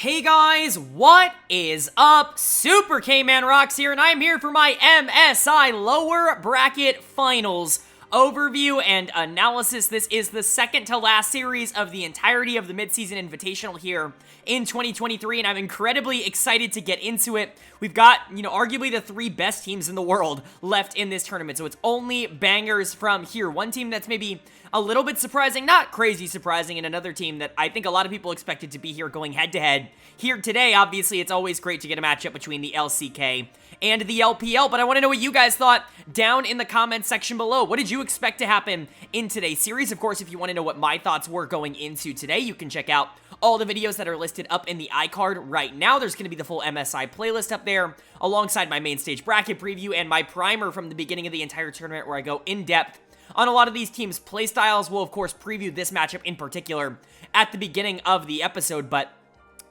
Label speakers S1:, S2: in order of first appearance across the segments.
S1: Hey guys, what is up? SuperKmanrocks here, and I'm here for my MSI lower bracket finals overview and analysis. This is the second to last series of the entirety of the midseason invitational here in 2023, and I'm incredibly excited to get into it. We've got, arguably the three best teams in the world left in this tournament, so it's only bangers from here. One team that's maybe a little bit surprising, not crazy surprising, and another team that I think a lot of people expected to be here going head-to-head here today. Obviously, it's always great to get a matchup between the LCK and the LPL, but I want to know what you guys thought down in the comments section below. What did you expect to happen in today's series? Of course, if you want to know what my thoughts were going into today, you can check out all the videos that are listed up in the iCard right now. There's going to be the full MSI playlist up there, alongside my main stage bracket preview and my primer from the beginning of the entire tournament, where I go in-depth on a lot of these teams' playstyles. We'll, of course, preview this matchup in particular at the beginning of the episode, but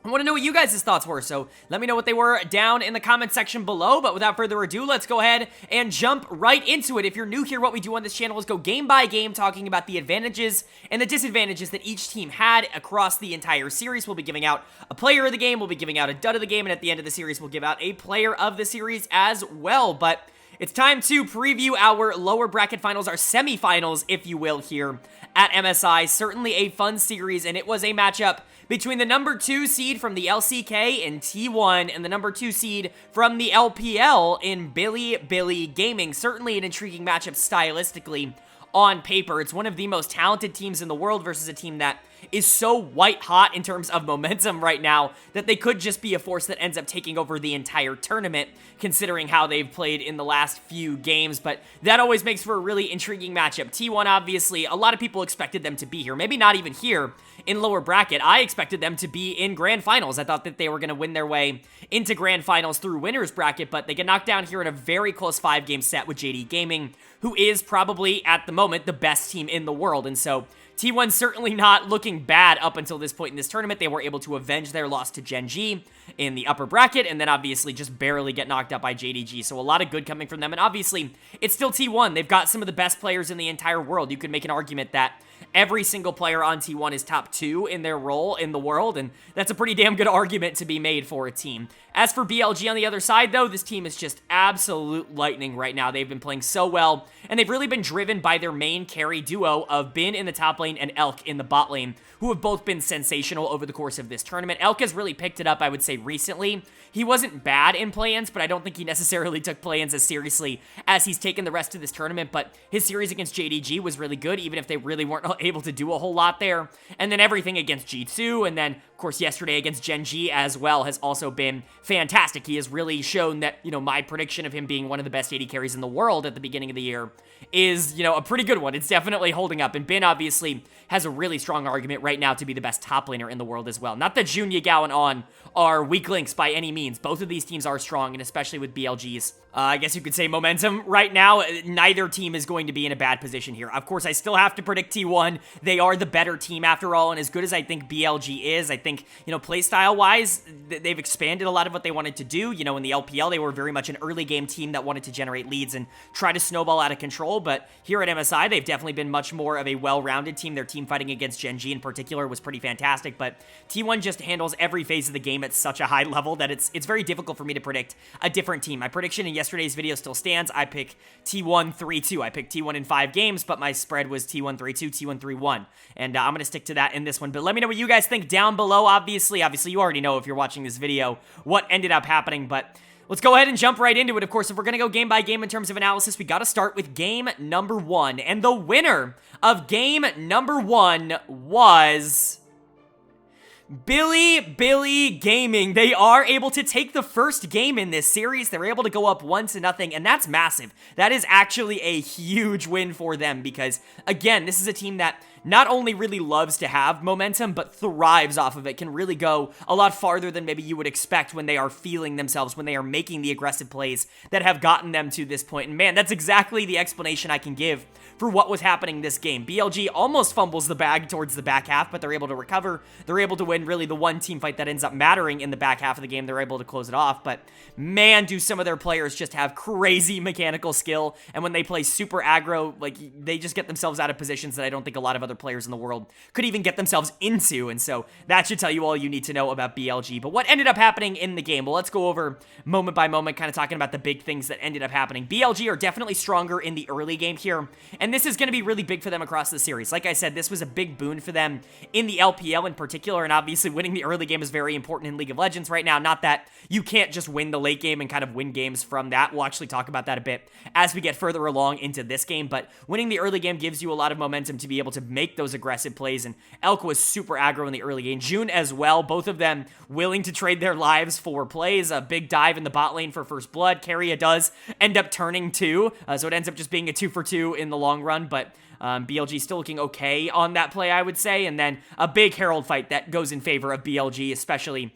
S1: I want to know what you guys' thoughts were, so let me know what they were down in the comment section below. But without further ado, let's go ahead and jump right into it. If you're new here, what we do on this channel is go game by game, talking about the advantages and the disadvantages that each team had across the entire series. We'll be giving out a player of the game, we'll be giving out a dud of the game, and at the end of the series, we'll give out a player of the series as well. But it's time to preview our lower bracket finals, our semifinals, if you will, here at MSI. Certainly a fun series, and it was a matchup between the number 2 seed from the LCK in T1 and the number 2 seed from the LPL in Bilibili Gaming. Certainly an intriguing matchup stylistically on paper. It's one of the most talented teams in the world versus a team that is so white hot in terms of momentum right now that they could just be a force that ends up taking over the entire tournament, considering how they've played in the last few games. But that always makes for a really intriguing matchup. T1, obviously, a lot of people expected them to be here. Maybe not even here in lower bracket. I expected them to be in grand finals. I thought that they were going to win their way into grand finals through winners bracket, but they get knocked down here in a very close 5-game set with Gen.G Gaming, who is probably, at the moment, the best team in the world. And so T1 certainly not looking bad up until this point in this tournament. They were able to avenge their loss to Gen.G in the upper bracket, and then obviously just barely get knocked out by Gen.G. So a lot of good coming from them, and obviously it's still T1. They've got some of the best players in the entire world. You could make an argument that every single player on T1 is top 2 in their role in the world, and that's a pretty damn good argument to be made for a team. As for BLG on the other side, though, this team is just absolute lightning right now. They've been playing so well, and they've really been driven by their main carry duo of Bin in the top lane and Elk in the bot lane, who have both been sensational over the course of this tournament. Elk has really picked it up, I would say, recently. He wasn't bad in play-ins, but I don't think he necessarily took play-ins as seriously as he's taken the rest of this tournament, but his series against Gen.G was really good, even if they really weren't able to do a whole lot there. And then everything against G2, and then, of course, yesterday against Gen.G as well has also been fantastic. He has really shown that, my prediction of him being one of the best AD carries in the world at the beginning of the year is, a pretty good one. It's definitely holding up, and Bin obviously has a really strong argument right now to be the best top laner in the world as well. Not that Jun, Yagao, and On are weak links by any means. Both of these teams are strong, and especially with BLG's, I guess you could say, momentum right now, neither team is going to be in a bad position here. Of course, I still have to predict T1. They are the better team after all, and as good as I think BLG is, I think, playstyle-wise, they've expanded a lot of what they wanted to do. In the LPL, they were very much an early game team that wanted to generate leads and try to snowball out of control, but here at MSI, they've definitely been much more of a well-rounded team. Their team fighting against Gen.G in particular was pretty fantastic, but T1 just handles every phase of the game at such a high level that it's very difficult for me to predict a different team. My prediction in yesterday's video still stands. I pick T1 3-2. I picked T1 in 5 games, but my spread was T1 3-2, T1 3-1, and I'm going to stick to that in this one. But let me know what you guys think down below. Obviously you already know if you're watching this video what ended up happening, but let's go ahead and jump right into it. Of course, if we're going to go game by game in terms of analysis, we got to start with game number 1. And the winner of game number 1 was Bilibili Gaming. They are able to take the first game in this series. They're able to go up 1-0, and that's massive. That is actually a huge win for them because, again, this is a team that not only really loves to have momentum, but thrives off of it, can really go a lot farther than maybe you would expect when they are feeling themselves, when they are making the aggressive plays that have gotten them to this point. And man, that's exactly the explanation I can give for what was happening this game. BLG almost fumbles the bag towards the back half, but they're able to recover. They're able to win really the one team fight that ends up mattering in the back half of the game. They're able to close it off, but man, do some of their players just have crazy mechanical skill, and when they play super aggro, like, they just get themselves out of positions that I don't think a lot of other players in the world could even get themselves into, and so that should tell you all you need to know about BLG. But what ended up happening in the game? Well, let's go over moment by moment, kind of talking about the big things that ended up happening. BLG are definitely stronger in the early game here, and this is going to be really big for them across the series. Like I said, this was a big boon for them in the LPL in particular, and obviously winning the early game is very important in League of Legends right now. Not that you can't just win the late game and kind of win games from that. We'll actually talk about that a bit as we get further along into this game, but winning the early game gives you a lot of momentum to be able to make those aggressive plays, and Elk was super aggro in the early game. June as well, both of them willing to trade their lives for plays. A big dive in the bot lane for first blood. Keria does end up turning 2, so it ends up just being a 2-for-2 in the long run, but BLG still looking okay on that play, I would say. And then a big Herald fight that goes in favor of BLG, especially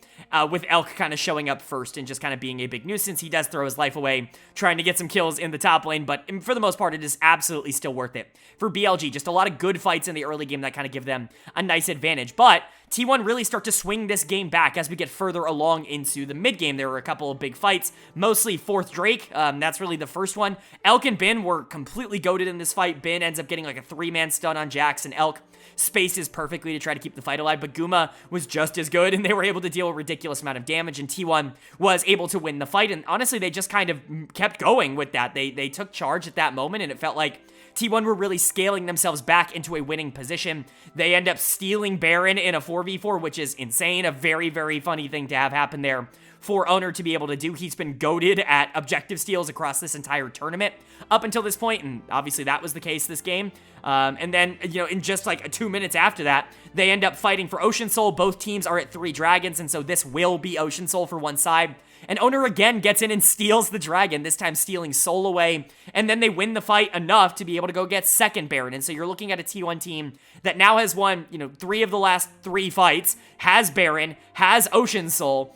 S1: with Elk kind of showing up first and just kind of being a big nuisance. He does throw his life away trying to get some kills in the top lane, but for the most part, it is absolutely still worth it for BLG. Just a lot of good fights in the early game that kind of give them a nice advantage. But T1 really start to swing this game back as we get further along into the mid game. There were a couple of big fights, mostly 4th Drake. That's really the first one. Elk and Bin were completely goated in this fight. Bin ends up getting like a 3-man stun on Jax, and Elk spaces perfectly to try to keep the fight alive, but Guma was just as good, and they were able to deal a ridiculous amount of damage, and T1 was able to win the fight, and honestly, they just kind of kept going with that. They took charge at that moment, and it felt like T1 were really scaling themselves back into a winning position. They end up stealing Baron in a 4v4, which is insane. A very, very funny thing to have happen there for Owner to be able to do. He's been goated at objective steals across this entire tournament up until this point, and obviously that was the case this game. And then, in just like 2 minutes after that, they end up fighting for Ocean Soul. Both teams are at 3 dragons, and so this will be Ocean Soul for one side. And Owner again gets in and steals the dragon, this time stealing Soul away, and then they win the fight enough to be able to go get second Baron. And so you're looking at a T1 team that now has won, 3 of the last 3 fights, has Baron, has Ocean Soul.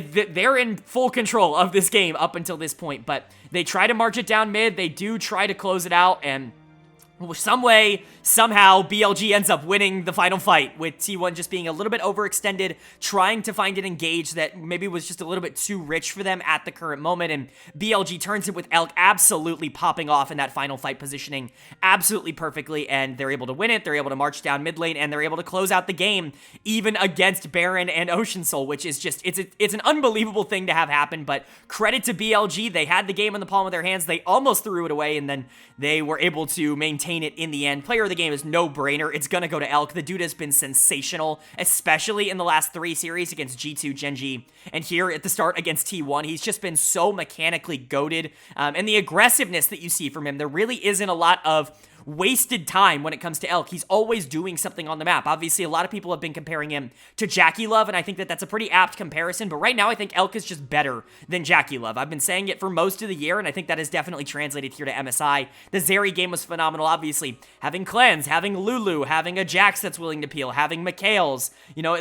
S1: They're in full control of this game up until this point, but they try to march it down mid. They do try to close it out, and some way, somehow, BLG ends up winning the final fight, with T1 just being a little bit overextended, trying to find an engage that maybe was just a little bit too rich for them at the current moment, and BLG turns it with Elk absolutely popping off in that final fight positioning absolutely perfectly, and they're able to win it. They're able to march down mid lane, and they're able to close out the game, even against Baron and Ocean Soul, which is just, it's an unbelievable thing to have happen, but credit to BLG. They had the game in the palm of their hands. They almost threw it away, and then they were able to maintain it in the end. Player of the game is no-brainer. It's gonna go to Elk. The dude has been sensational, especially in the last 3 series against G2, Gen.G, and here at the start against T1. He's just been so mechanically goated, and the aggressiveness that you see from him, there really isn't a lot of wasted time when it comes to Elk. He's always doing something on the map. Obviously, a lot of people have been comparing him to Jackie Love, and I think that that's a pretty apt comparison, but right now I think Elk is just better than Jackie Love. I've been saying it for most of the year, and I think that has definitely translated here to MSI. The Zeri game was phenomenal, obviously. Having Cleanse, having Lulu, having a Jax that's willing to peel, having Mikhails.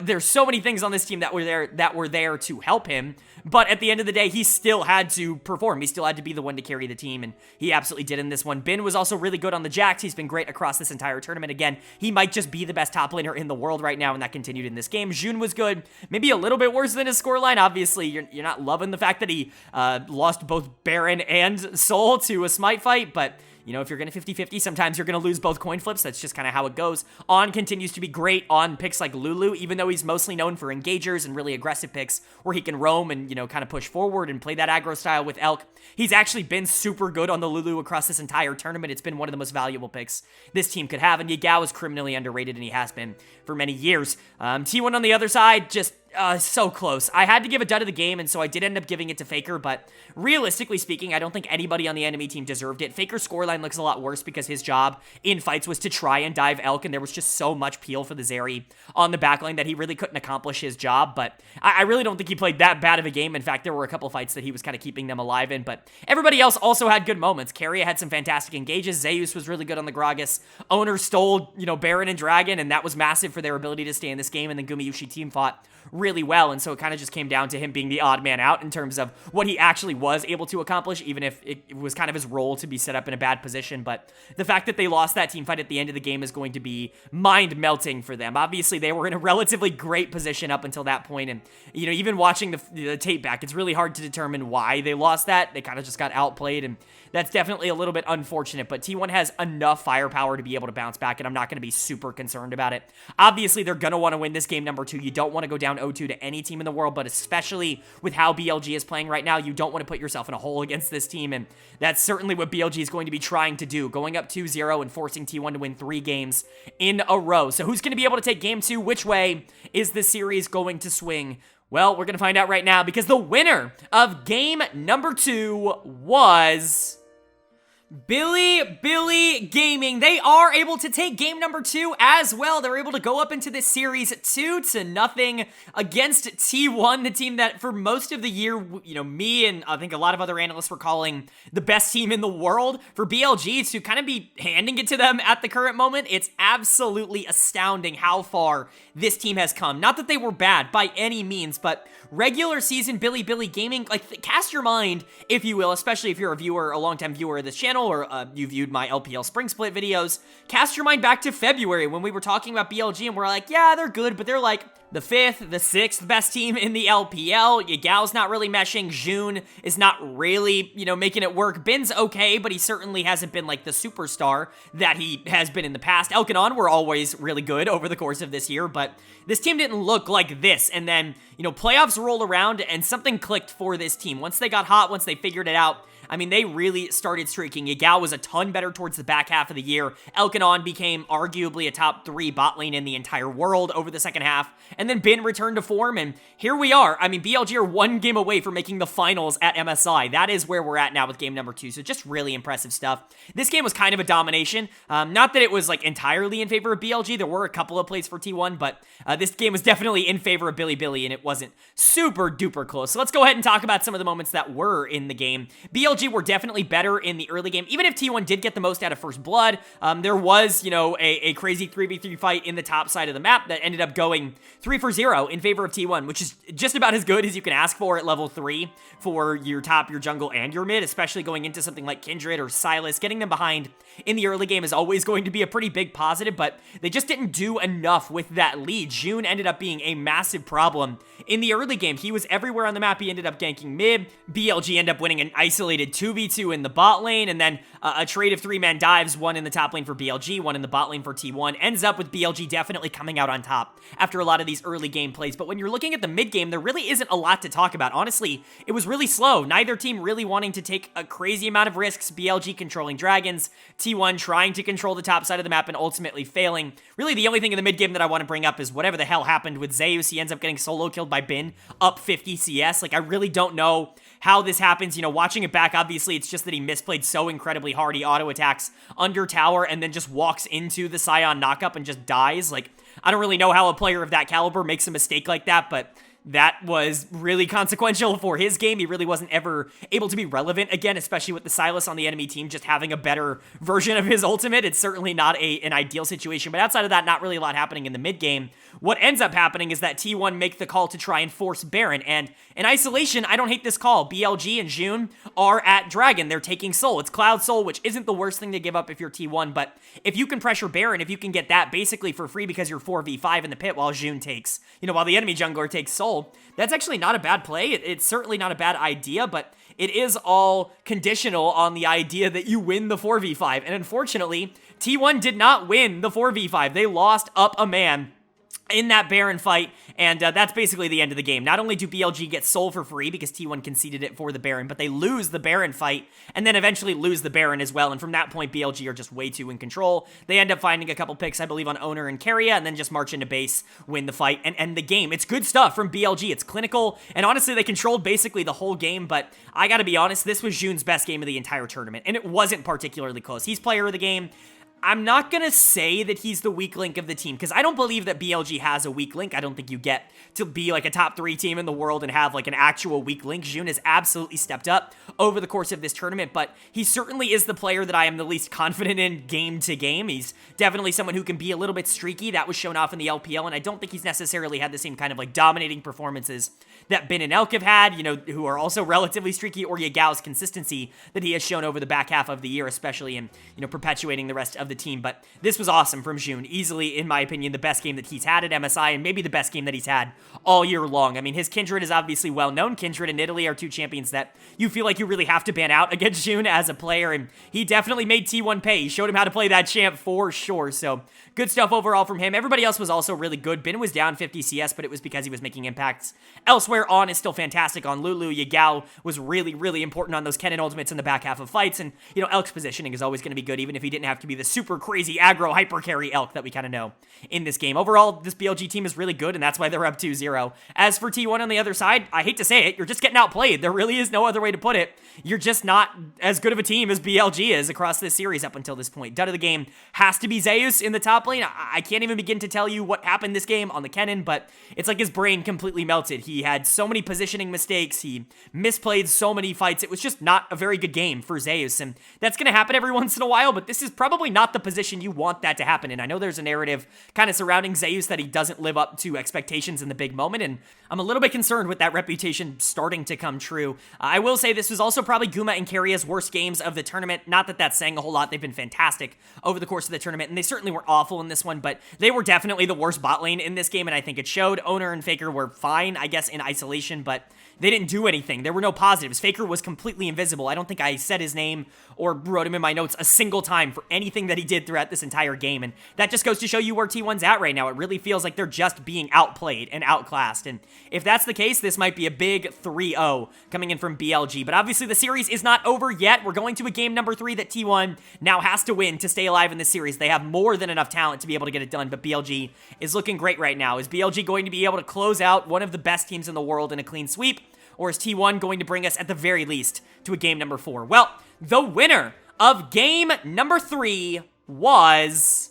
S1: There's so many things on this team that were there to help him, but at the end of the day, he still had to perform. He still had to be the one to carry the team, and he absolutely did in this one. Bin was also really good on the Jax. He's been great across this entire tournament. Again, he might just be the best top laner in the world right now, and that continued in this game. June was good, maybe a little bit worse than his scoreline. Obviously, you're not loving the fact that he lost both Baron and Soul to a smite fight, but if you're going to 50-50, sometimes you're going to lose both coin flips. That's just kind of how it goes. On continues to be great on picks like Lulu, even though he's mostly known for engagers and really aggressive picks where he can roam and, kind of push forward and play that aggro style with Elk. He's actually been super good on the Lulu across this entire tournament. It's been one of the most valuable picks this team could have, and Yagao is criminally underrated, and he has been for many years. T1 on the other side, just so close. I had to give a dud of the game, and so I did end up giving it to Faker, but realistically speaking, I don't think anybody on the enemy team deserved it. Faker's scoreline looks a lot worse because his job in fights was to try and dive Elk, and there was just so much peel for the Zeri on the backline that he really couldn't accomplish his job, but I really don't think he played that bad of a game. In fact, there were a couple fights that he was kind of keeping them alive in, but everybody else also had good moments. Keria had some fantastic engages. Zeus was really good on the Gragas. Owner stole, Baron and Dragon, and that was massive for their ability to stay in this game, and then Gumayushi team fought really well, and so it kind of just came down to him being the odd man out in terms of what he actually was able to accomplish, even if it was kind of his role to be set up in a bad position. But the fact that they lost that team fight at the end of the game is going to be mind-melting for them. Obviously, they were in a relatively great position up until that point, and, you know, even watching the tape back, it's really hard to determine why they lost that. They kind of just got outplayed, and that's definitely a little bit unfortunate, but T1 has enough firepower to be able to bounce back, and I'm not going to be super concerned about it. Obviously, they're going to want to win this game number 2. You don't want to go down 0-2 to any team in the world, but especially with how BLG is playing right now, you don't want to put yourself in a hole against this team, and that's certainly what BLG is going to be trying to do, going up 2-0 and forcing T1 to win 3 games in a row. So who's going to be able to take game 2? Which way is this series going to swing? Well, we're going to find out right now, because the winner of game number 2 was Bilibili Gaming. They are able to take game number 2 as well. They're able to go up into this series 2-0 against T1, the team that for most of the year, you know, me and I think a lot of other analysts were calling the best team in the world. For BLG to kind of be handing it to them at the current moment, it's absolutely astounding how far this team has come. Not that they were bad by any means, but regular season Bilibili Gaming, like, cast your mind, if you will, especially if you're a longtime viewer of this channel, or you viewed my LPL Spring Split videos, cast your mind back to February when we were talking about BLG and we're like, yeah, they're good, but they're like the 5th, the 6th best team in the LPL. Yagal's not really meshing. June is not really, you know, making it work. Bin's okay, but he certainly hasn't been like the superstar that he has been in the past. Elkanon were always really good over the course of this year, but this team didn't look like this. And then, you know, playoffs rolled around and something clicked for this team. Once they got hot, once they figured it out, I mean, they really started streaking. Yagal was a ton better towards the back half of the year. Elkanon became arguably a top 3 bot lane in the entire world over the second half. And then Bin returned to form, and here we are. I mean, BLG are 1 game away from making the finals at MSI. That is where we're at now with game number 2, so just really impressive stuff. This game was kind of a domination. Not that it was, like, entirely in favor of BLG. There were a couple of plays for T1, but this game was definitely in favor of Bilibili, and it wasn't super duper close. So let's go ahead and talk about some of the moments that were in the game. BLG were definitely better in the early game. Even if T1 did get the most out of First Blood, there was, you know, a crazy 3v3 fight in the top side of the map that ended up going 3-0 in favor of T1, which is just about as good as you can ask for at level 3 for your top, your jungle, and your mid, especially going into something like Kindred or Silas. Getting them behind in the early game is always going to be a pretty big positive, but they just didn't do enough with that lead. June ended up being a massive problem in the early game. He was everywhere on the map. He ended up ganking mid. BLG ended up winning an isolated 2v2 in the bot lane, and then a trade of 3-man dives, 1 in the top lane for BLG, 1 in the bot lane for T1, ends up with BLG definitely coming out on top after a lot of these early game plays. But when you're looking at the mid game, there really isn't a lot to talk about. Honestly, it was really slow. Neither team really wanting to take a crazy amount of risks. BLG controlling dragons, T1 trying to control the top side of the map and ultimately failing. Really, the only thing in the mid game that I want to bring up is whatever the hell happened with Zeus. He ends up getting solo killed by Bin, up 50 CS. Like, I really don't know how this happens. You know, watching it back, obviously, it's just that he misplayed so incredibly hard. He auto-attacks under tower and then just walks into the Scion knockup and just dies. Like, I don't really know how a player of that caliber makes a mistake like that, but that was really consequential for his game. He really wasn't ever able to be relevant again, especially with the Silas on the enemy team just having a better version of his ultimate. It's certainly not an ideal situation, but outside of that, not really a lot happening in the mid game. What ends up happening is that T1 make the call to try and force Baron, and in isolation, I don't hate this call. BLG and June are at Dragon. They're taking Soul. It's Cloud Soul, which isn't the worst thing to give up if you're T1, but if you can pressure Baron, if you can get that basically for free because you're 4v5 in the pit while June takes, you know, while the enemy jungler takes Soul, that's actually not a bad play. It's certainly not a bad idea, but it is all conditional on the idea that you win the 4v5, and unfortunately, T1 did not win the 4v5. They lost up a man in that Baron fight, and that's basically the end of the game. Not only do BLG get Soul for free because T1 conceded it for the Baron, but they lose the Baron fight, and then eventually lose the Baron as well, and from that point, BLG are just way too in control. They end up finding a couple picks, I believe, on Owner and Keria, and then just march into base, win the fight, and end the game. It's good stuff from BLG. It's clinical, and honestly, they controlled basically the whole game, but I gotta be honest, this was June's best game of the entire tournament, and it wasn't particularly close. He's player of the game. I'm not going to say that he's the weak link of the team, because I don't believe that BLG has a weak link. I don't think you get to be like a top 3 team in the world and have like an actual weak link. Jun has absolutely stepped up over the course of this tournament, but he certainly is the player that I am the least confident in game to game. He's definitely someone who can be a little bit streaky. That was shown off in the LPL, and I don't think he's necessarily had the same kind of like dominating performances that Bin and Elk have had, you know, who are also relatively streaky, or Yagao's consistency that he has shown over the back half of the year, especially in, you know, perpetuating the rest of the team. But this was awesome from Jun. Easily, in my opinion, the best game that he's had at MSI, and maybe the best game that he's had all year long. I mean, his Kindred is obviously well known. Kindred and Italy are 2 champions that you feel like you really have to ban out against Jun as a player, and he definitely made T1 pay. He showed him how to play that champ for sure, so good stuff overall from him. Everybody else was also really good. Bin was down 50 CS, but it was because he was making impacts elsewhere. On is still fantastic on Lulu. Yagao was really, really important on those Kennen ultimates in the back half of fights, and, you know, Elk's positioning is always going to be good, even if he didn't have to be the super crazy aggro hyper carry Elk that we kind of know in this game. Overall, this BLG team is really good, and that's why they're up 2-0. As for T1 on the other side, I hate to say it, you're just getting outplayed. There really is no other way to put it. You're just not as good of a team as BLG is across this series up until this point. Dud of the game has to be Zeus in the top lane. I can't even begin to tell you what happened this game on the Kennen, but it's like his brain completely melted. He had so many positioning mistakes. He misplayed so many fights. It was just not a very good game for Zeus, and that's going to happen every once in a while, but this is probably not the position you want that to happen in. I know there's a narrative kind of surrounding Zeus that he doesn't live up to expectations in the big moment, and I'm a little bit concerned with that reputation starting to come true. I will say this was also probably Guma and Karia's worst games of the tournament. Not that that's saying a whole lot. They've been fantastic over the course of the tournament, and they certainly were awful in this one, but they were definitely the worst bot lane in this game, and I think it showed. Owner and Faker were fine, I guess, in isolation, but they didn't do anything. There were no positives. Faker was completely invisible. I don't think I said his name or wrote him in my notes a single time for anything that he did throughout this entire game, and that just goes to show you where T1's at right now. It really feels like they're just being outplayed and outclassed, and if that's the case, this might be a big 3-0 coming in from BLG, but obviously the series is not over yet. We're going to a game number 3 that T1 now has to win to stay alive in this series. They have more than enough talent to be able to get it done, but BLG is looking great right now. Is BLG going to be able to close out one of the best teams in the world in a clean sweep? Or is T1 going to bring us, at the very least, to a game number 4? Well, the winner of game number 3 was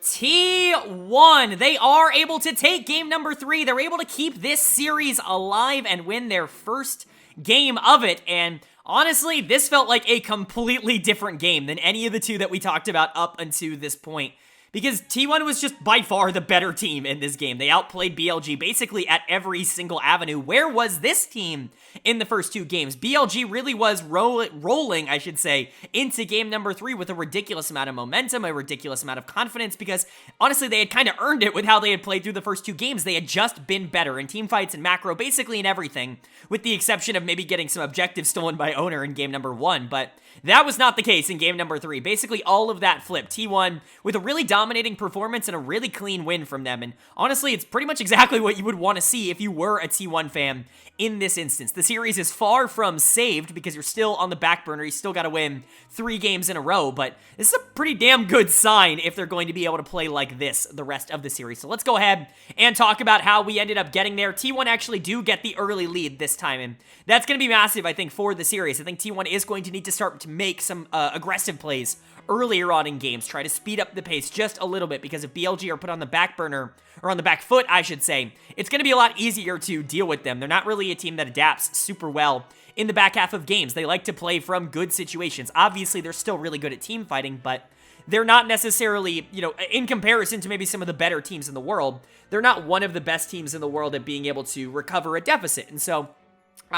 S1: T1. They are able to take game number 3. They're able to keep this series alive and win their first game of it. And honestly, this felt like a completely different game than any of the 2 that we talked about up until this point, because T1 was just by far the better team in this game. They outplayed BLG basically at every single avenue. Where was this team in the first 2 games? BLG really was rolling, I should say, into game number 3 with a ridiculous amount of momentum, a ridiculous amount of confidence, because honestly, they had kind of earned it with how they had played through the first 2 games. They had just been better in team fights and macro, basically in everything, with the exception of maybe getting some objectives stolen by Owner in game number 1, but that was not the case in game number 3. Basically, all of that flipped. T1 with a really dominating performance and a really clean win from them. And honestly, it's pretty much exactly what you would want to see if you were a T1 fan in this instance. The series is far from saved because you're still on the back burner. You still got to win 3 games in a row, but this is a pretty damn good sign if they're going to be able to play like this the rest of the series. So let's go ahead and talk about how we ended up getting there. T1 actually do get the early lead this time, and that's going to be massive, I think, for the series. I think T1 is going to need to start to make some aggressive plays earlier on in games, try to speed up the pace just a little bit, because if BLG are put on the back burner, or on the back foot, I should say, it's going to be a lot easier to deal with them. They're not really a team that adapts super well in the back half of games. They like to play from good situations. Obviously, they're still really good at team fighting, but they're not necessarily, you know, in comparison to maybe some of the better teams in the world, they're not one of the best teams in the world at being able to recover a deficit. And so,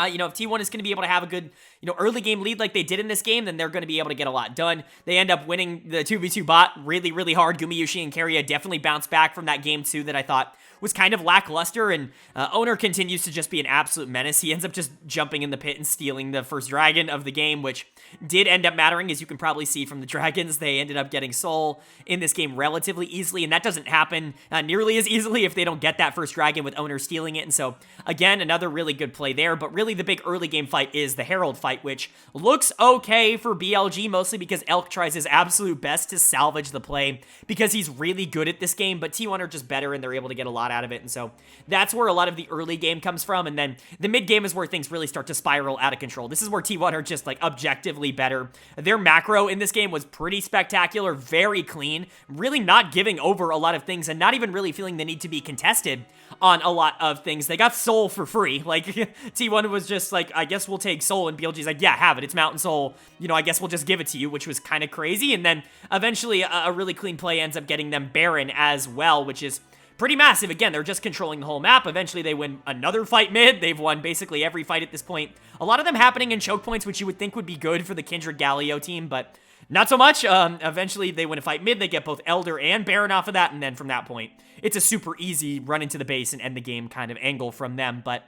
S1: you know, if T1 is going to be able to have a good, you know, early game lead like they did in this game, then they're going to be able to get a lot done. They end up winning the 2v2 bot really, really hard. Gumayushi and Keria definitely bounced back from that game 2 that I thought was kind of lackluster, and Owner continues to just be an absolute menace. He ends up just jumping in the pit and stealing the first dragon of the game, which did end up mattering, as you can probably see from the dragons. They ended up getting Soul in this game relatively easily, and that doesn't happen nearly as easily if they don't get that first dragon with Owner stealing it. And so, again, another really good play there, but really the big early game fight is the Herald fight, which looks okay for BLG, mostly because Elk tries his absolute best to salvage the play, because he's really good at this game, but T1 are just better, and they're able to get a lot out of it. And so that's where a lot of the early game comes from. And then the mid game is where things really start to spiral out of control. This is where T1 are just like objectively better. Their macro in this game was pretty spectacular, very clean, really not giving over a lot of things and not even really feeling the need to be contested on a lot of things. They got Soul for free. Like, T1 was just like, I guess we'll take Soul, and BLG's like, yeah, have it. It's Mountain Soul. You know, I guess we'll just give it to you, which was kind of crazy. And then eventually a really clean play ends up getting them Baron as well, which is pretty massive. Again, they're just controlling the whole map. Eventually, they win another fight mid. They've won basically every fight at this point. A lot of them happening in choke points, which you would think would be good for the Kindred Galio team, but not so much. Eventually, they win a fight mid. They get both Elder and Baron off of that, and then from that point, it's a super easy run into the base and end the game kind of angle from them, but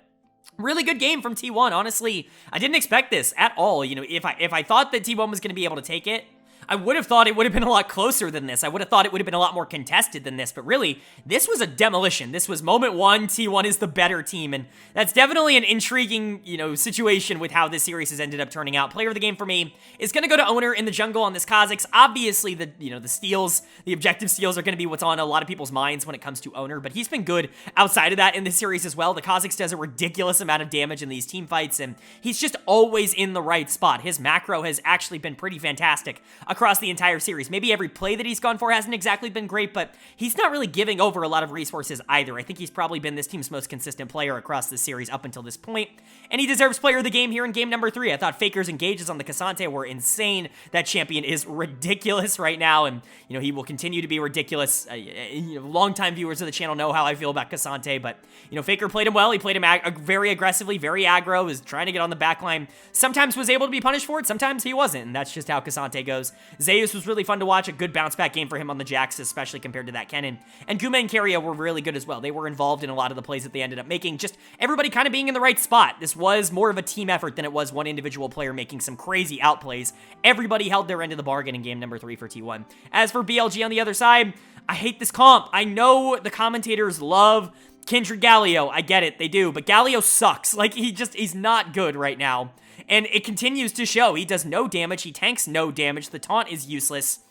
S1: really good game from T1. Honestly, I didn't expect this at all. You know, if I thought that T1 was going to be able to take it, I would have thought it would have been a lot closer than this. I would have thought it would have been a lot more contested than this, but really, this was a demolition. This was moment one. T1 is the better team, and that's definitely an intriguing, you know, situation with how this series has ended up turning out. Player of the game for me is going to go to Owner in the jungle on this Kha'Zix. Obviously, the steals, the objective steals are going to be what's on a lot of people's minds when it comes to Owner, but he's been good outside of that in this series as well. The Kha'Zix does a ridiculous amount of damage in these team fights, and he's just always in the right spot. His macro has actually been pretty fantastic across the entire series. Maybe every play that he's gone for hasn't exactly been great, but he's not really giving over a lot of resources either. I think he's probably been this team's most consistent player across this series up until this point, and he deserves player of the game here in game number 3. I thought Faker's engages on the K'Sante were insane. That champion is ridiculous right now, and he will continue to be ridiculous. Longtime viewers of the channel know how I feel about K'Sante, but Faker played him well. He played him very aggressively, very aggro, was trying to get on the backline. Sometimes was able to be punished for it, sometimes he wasn't, and that's just how K'Sante goes. Zeus was really fun to watch, a good bounce back game for him on the Jax, especially compared to that Kennen. And Kuma and Keria were really good as well. They were involved in a lot of the plays that they ended up making, just everybody kind of being in the right spot. This was more of a team effort than it was one individual player making some crazy outplays. Everybody held their end of the bargain in game number 3 for T1. As for BLG on the other side, I hate this comp. I know the commentators love Kindred Galio. I get it, they do, but Galio sucks. Like, he's not good right now. And it continues to show. He does no damage. He tanks no damage. The taunt is useless.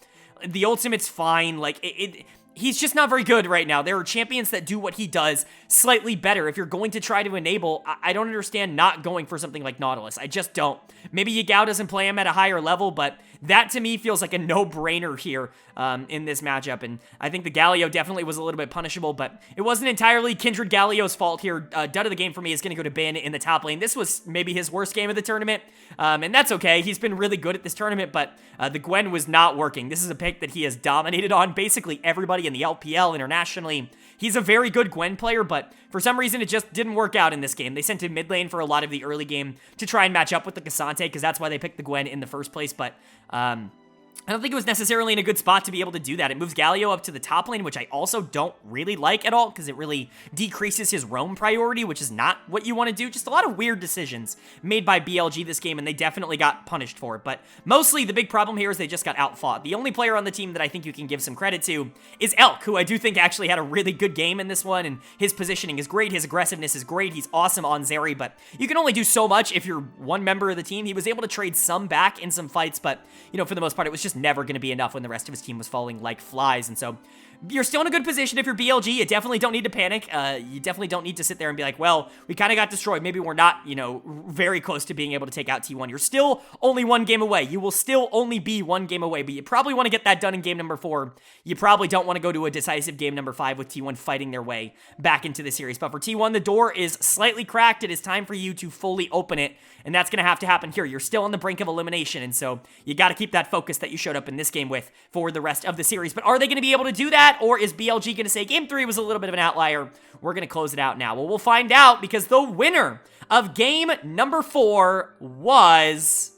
S1: The ultimate's fine. Like, he's just not very good right now. There are champions that do what he does slightly better. If you're going to try to enable, I don't understand not going for something like Nautilus. I just don't. Maybe Yagao doesn't play him at a higher level, but that to me feels like a no-brainer here in this matchup. And I think the Galio definitely was a little bit punishable, but it wasn't entirely Kindred Galio's fault here. Dud of the game for me is going to go to Bin in the top lane. This was maybe his worst game of the tournament, and that's okay. He's been really good at this tournament, but the Gwen was not working. This is a pick that he has dominated on basically everybody in the LPL internationally. He's a very good Gwen player, but for some reason, it just didn't work out in this game. They sent him mid lane for a lot of the early game to try and match up with the K'Sante, because that's why they picked the Gwen in the first place, but I don't think it was necessarily in a good spot to be able to do that. It moves Galio up to the top lane, which I also don't really like at all, because it really decreases his roam priority, which is not what you want to do. Just a lot of weird decisions made by BLG this game, and they definitely got punished for it. But mostly, the big problem here is they just got outfought. The only player on the team that I think you can give some credit to is Elk, who I do think actually had a really good game in this one, and his positioning is great, his aggressiveness is great, he's awesome on Zeri, but you can only do so much if you're one member of the team. He was able to trade some back in some fights, but, for the most part, it was just never going to be enough when the rest of his team was falling like flies. And so you're still in a good position if you're BLG. You definitely don't need to panic. You definitely don't need to sit there and be like, well, we kind of got destroyed. Maybe we're not, very close to being able to take out T1. You're still only one game away. You will still only be one game away, but you probably want to get that done in game number 4. You probably don't want to go to a decisive game number 5 with T1 fighting their way back into the series. But for T1, the door is slightly cracked. It is time for you to fully open it, and that's going to happen here. You're still on the brink of elimination, and so you got to keep that focus that you showed up in this game with for the rest of the series. But are they going to be able to do that, or is BLG going to say game 3 was a little bit of an outlier? We're going to close it out now. Well, we'll find out, because the winner of game number 4 was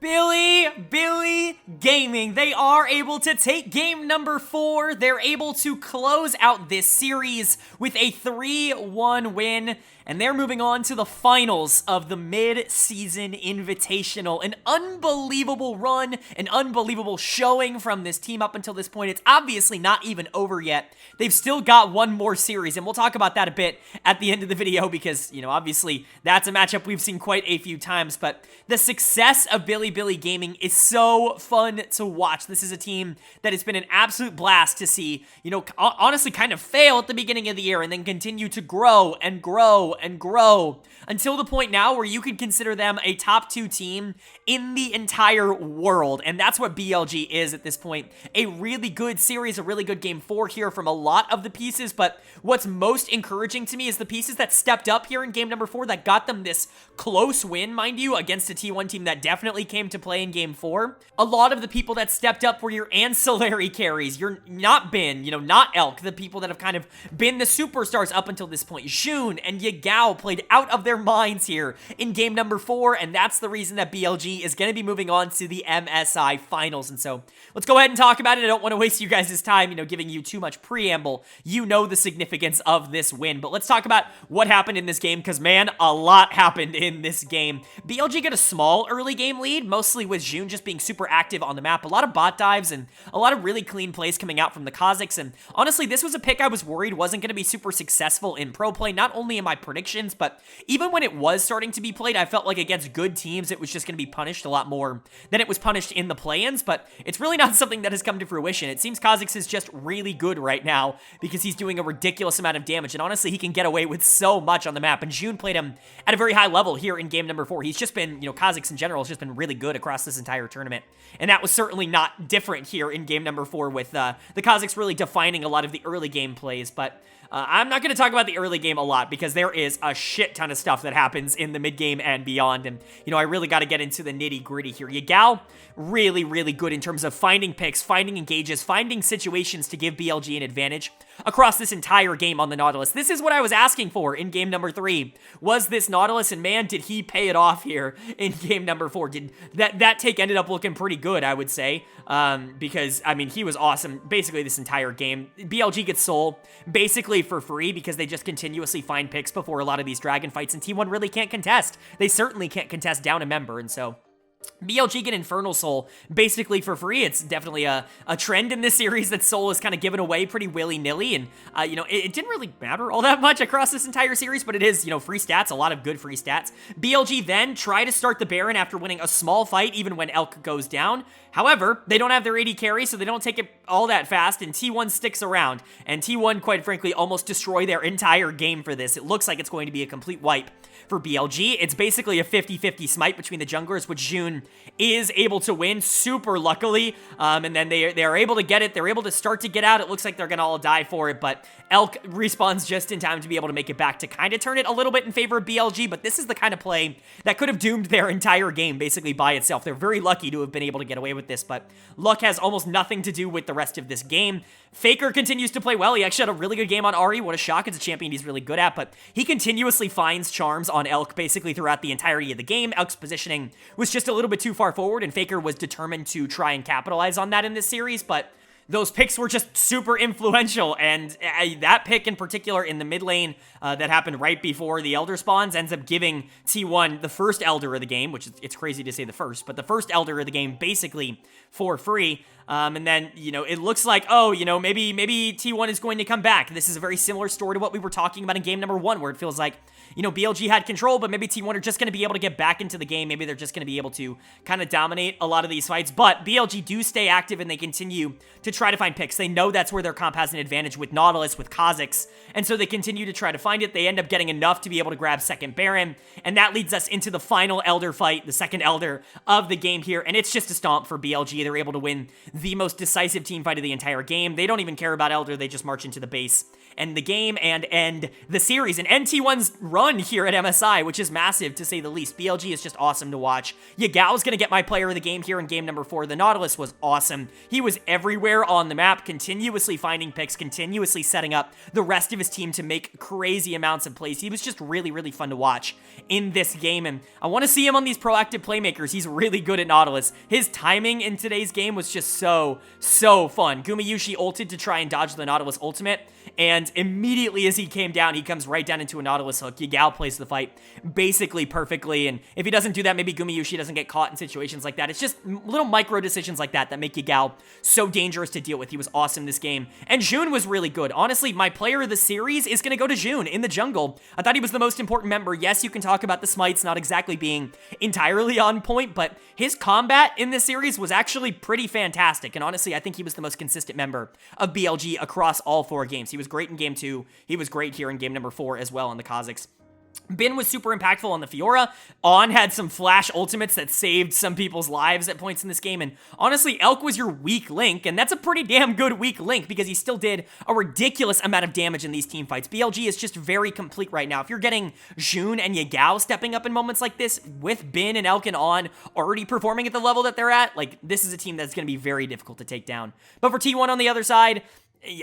S1: Bilibili Gaming. They are able to take game number 4. They're able to close out this series with a 3-1 win, and they're moving on to the finals of the mid-season invitational. An unbelievable run, an unbelievable showing from this team up until this point. It's obviously not even over yet. They've still got one more series, and we'll talk about that a bit at the end of the video, because, obviously that's a matchup we've seen quite a few times, but the success of Bilibili Gaming is so fun to watch. This is a team that has been an absolute blast to see, you know, honestly kind of fail at the beginning of the year and then continue to grow and grow and grow until the point now where you could consider them a top 2 team in the entire world. And that's what BLG is at this point. A really good series, a really good game 4 here from a lot of the pieces, but what's most encouraging to me is the pieces that stepped up here in game number 4 that got them this close win, mind you, against a T1 team that definitely came to play in game 4. A lot of the people that stepped up were your ancillary carries, your not Bin, you know, not Elk, the people that have kind of been the superstars up until this point. Jun and Yagao played out of their minds here in game number 4, and that's the reason that BLG is going to be moving on to the MSI finals. And so let's go ahead and talk about it. I don't want to waste you guys' time, you know, giving you too much preamble. You know the significance of this win, but let's talk about what happened in this game, because man, a lot happened in this game. BLG got a small early game lead, mostly with Jun just being super active on the map. A lot of bot dives and a lot of really clean plays coming out from the Kazakhs, and honestly, this was a pick I was worried wasn't going to be super successful in pro play, not only in my predictions, but even when it was starting to be played, I felt like against good teams, it was just going to be punished a lot more than it was punished in the play-ins, but it's really not something that has come to fruition. It seems Kazakhs is just really good right now because he's doing a ridiculous amount of damage, and honestly, he can get away with so much on the map, and Jun played him at a very high level here in game number 4. He's just been, you know, Kazakhs in general has just been really good across this entire tournament, and that was certainly not different here in game number 4 with the Kazakhs really defining a lot of the early game plays, but I'm not going to talk about the early game a lot because there is a shit ton of stuff that happens in the mid game and beyond, and, you know, I really got to get into the nitty gritty here. Yagao, really, really good in terms of finding picks, finding engages, finding situations to give BLG an advantage across this entire game on the Nautilus. This is what I was asking for in game number 3, was this Nautilus, and man, did he pay it off here in game number 4. That take ended up looking pretty good, I would say, because, I mean, he was awesome basically this entire game. BLG gets Soul basically for free because they just continuously find picks before a lot of these dragon fights, and T1 really can't contest. They certainly can't contest down a member, and so BLG get Infernal Soul basically for free. It's definitely a trend in this series that Soul is kind of given away pretty willy-nilly, and, you know, it didn't really matter all that much across this entire series, but it is, you know, free stats, a lot of good free stats. BLG then try to start the Baron after winning a small fight, even when Elk goes down. However, they don't have their AD carry, so they don't take it all that fast, and T1 sticks around, and T1, quite frankly, almost destroy their entire game for this. It looks like it's going to be a complete wipe for BLG. It's basically a 50-50 smite between the junglers, which Jun is able to win super luckily, and then they are able to get it. They're able to start to get out. It looks like they're gonna all die for it, but Elk respawns just in time to be able to make it back to kind of turn it a little bit in favor of BLG, but this is the kind of play that could have doomed their entire game basically by itself. They're very lucky to have been able to get away with this, but luck has almost nothing to do with the rest of this game. Faker continues to play well. He actually had a really good game on Ahri. What a shock. It's a champion he's really good at, but he continuously finds charms on Elk basically throughout the entirety of the game. Elk's positioning was just a little bit too far forward, and Faker was determined to try and capitalize on that in this series, but those picks were just super influential, and that pick in particular in the mid lane that happened right before the Elder spawns ends up giving T1 the first Elder of the game, which is, it's crazy to say the first, but the first Elder of the game basically for free. And then, you know, it looks like, oh, you know, maybe T1 is going to come back. This is a very similar story to what we were talking about in game number 1, where it feels like, you know, BLG had control, but maybe T1 are just going to be able to get back into the game. Maybe they're just going to be able to kind of dominate a lot of these fights, but BLG do stay active, and they continue to try to find picks. They know that's where their comp has an advantage with Nautilus, with Kazakhs, and so they continue to try to find it. They end up getting enough to be able to grab second Baron, and that leads us into the final Elder fight, the second Elder of the game here, and it's just a stomp for BLG. They're able to win the most decisive team fight of the entire game. They don't even care about Elder. They just march into the base, end the game, and end the series, and end T1's run here at MSI, which is massive to say the least. BLG is just awesome to watch. Yagao's gonna get my player of the game here in game number 4. The Nautilus was awesome. He was everywhere on the map, continuously finding picks, continuously setting up the rest of his team to make crazy amounts of plays. He was just really, really fun to watch in this game, and I want to see him on these proactive playmakers. He's really good at Nautilus. His timing in today's game was just so fun. Gumayushi ulted to try and dodge the Nautilus ultimate, and and immediately as he came down, he comes right down into a Nautilus hook. Yagao plays the fight basically perfectly, and if he doesn't do that, maybe Gumayushi doesn't get caught in situations like that. It's just little micro decisions like that that make Yagao so dangerous to deal with. He was awesome this game, and Jun was really good. Honestly, my player of the series is going to go to Jun in the jungle. I thought he was the most important member. Yes, you can talk about the smites not exactly being entirely on point, but his combat in this series was actually pretty fantastic, and honestly, I think he was the most consistent member of BLG across all 4 games. He was great in game 2. He was great here in game number 4 as well on the Kazakhs. Bin was super impactful on the Fiora. On had some flash ultimates that saved some people's lives at points in this game. And honestly, Elk was your weak link. And that's a pretty damn good weak link because he still did a ridiculous amount of damage in these team fights. BLG is just very complete right now. If you're getting Jun and Yagao stepping up in moments like this with Bin and Elk and On already performing at the level that they're at, like, this is a team that's going to be very difficult to take down. But for T1 on the other side,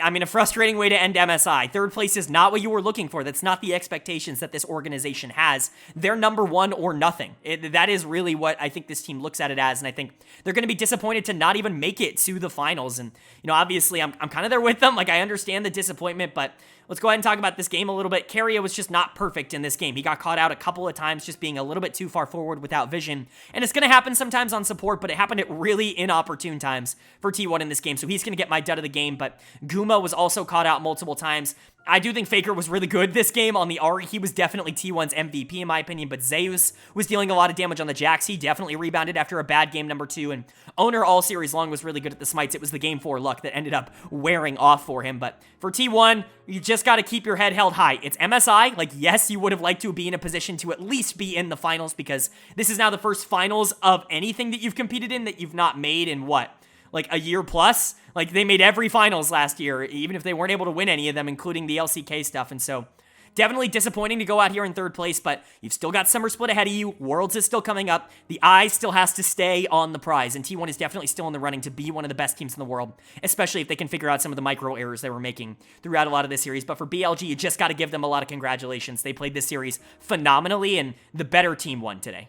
S1: I mean, a frustrating way to end MSI. 3rd place is not what you were looking for. That's not the expectations that this organization has. They're number 1 or nothing. That is really what I think this team looks at it as, and I think they're going to be disappointed to not even make it to the finals. And, you know, obviously, I'm kind of there with them. Like, I understand the disappointment, but let's go ahead and talk about this game a little bit. Keria was just not perfect in this game. He got caught out a couple of times just being a little bit too far forward without vision. And it's going to happen sometimes on support, but it happened at really inopportune times for T1 in this game. So he's going to get my dud of the game, but Guma was also caught out multiple times. I do think Faker was really good this game on the Ari. He was definitely T1's MVP in my opinion, but Zeus was dealing a lot of damage on the Jax. He definitely rebounded after a bad game number 2, and Owner all series long was really good at the smites. It was the game 4 luck that ended up wearing off for him, but for T1, you just got to keep your head held high. It's MSI. Like, yes, you would have liked to be in a position to at least be in the finals because this is now the first finals of anything that you've competed in that you've not made in what? Like a year plus? Like, they made every finals last year, even if they weren't able to win any of them, including the LCK stuff. And so, definitely disappointing to go out here in 3rd place, but you've still got Summer Split ahead of you. Worlds is still coming up. The eye still has to stay on the prize, and T1 is definitely still in the running to be one of the best teams in the world, especially if they can figure out some of the micro errors they were making throughout a lot of this series. But for BLG, you just got to give them a lot of congratulations. They played this series phenomenally, and the better team won today.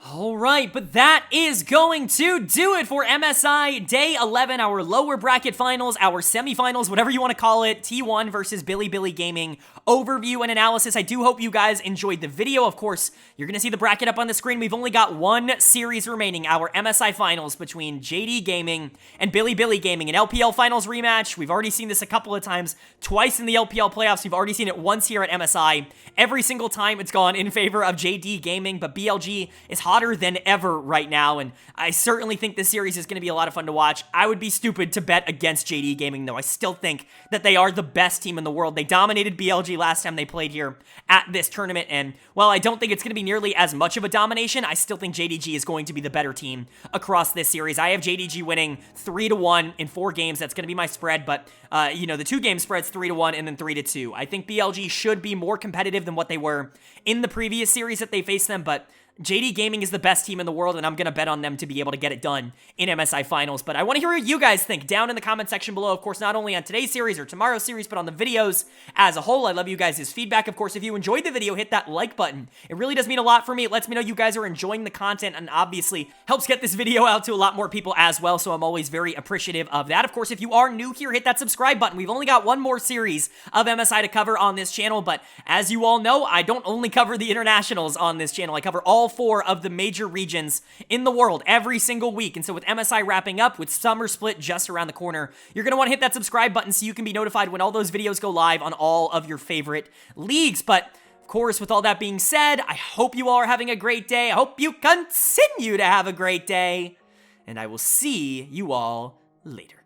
S1: All right, but that is going to do it for MSI Day 11, our lower bracket finals, our semifinals, whatever you want to call it, T1 versus Bilibili Gaming overview and analysis. I do hope you guys enjoyed the video. Of course, you're going to see the bracket up on the screen. We've only got one series remaining, our MSI finals between JD Gaming and Bilibili Gaming, an LPL finals rematch. We've already seen this a couple of times, twice in the LPL playoffs. We've already seen it once here at MSI. Every single time it's gone in favor of JD Gaming, but BLG is hotter than ever right now, and I certainly think this series is going to be a lot of fun to watch. I would be stupid to bet against JD Gaming, though. I still think that they are the best team in the world. They dominated BLG last time they played here at this tournament, and while I don't think it's going to be nearly as much of a domination, I still think JDG is going to be the better team across this series. I have JDG winning 3-1 in 4 games. That's going to be my spread, but you know, the 2-game spread's 3-1 and then 3-2. I think BLG should be more competitive than what they were in the previous series that they faced them, but JD Gaming is the best team in the world, and I'm going to bet on them to be able to get it done in MSI Finals. But I want to hear what you guys think down in the comment section below. Of course, not only on today's series or tomorrow's series, but on the videos as a whole. I love you guys' feedback. Of course, if you enjoyed the video, hit that like button. It really does mean a lot for me. It lets me know you guys are enjoying the content, and obviously helps get this video out to a lot more people as well, so I'm always very appreciative of that. Of course, if you are new here, hit that subscribe button. We've only got one more series of MSI to cover on this channel, but as you all know, I don't only cover the internationals on this channel. I cover all 4 of the major regions in the world every single week. And so with MSI wrapping up, with Summer Split just around the corner, you're going to want to hit that subscribe button so you can be notified when all those videos go live on all of your favorite leagues. But of course, with all that being said, I hope you all are having a great day. I hope you continue to have a great day. And I will see you all later.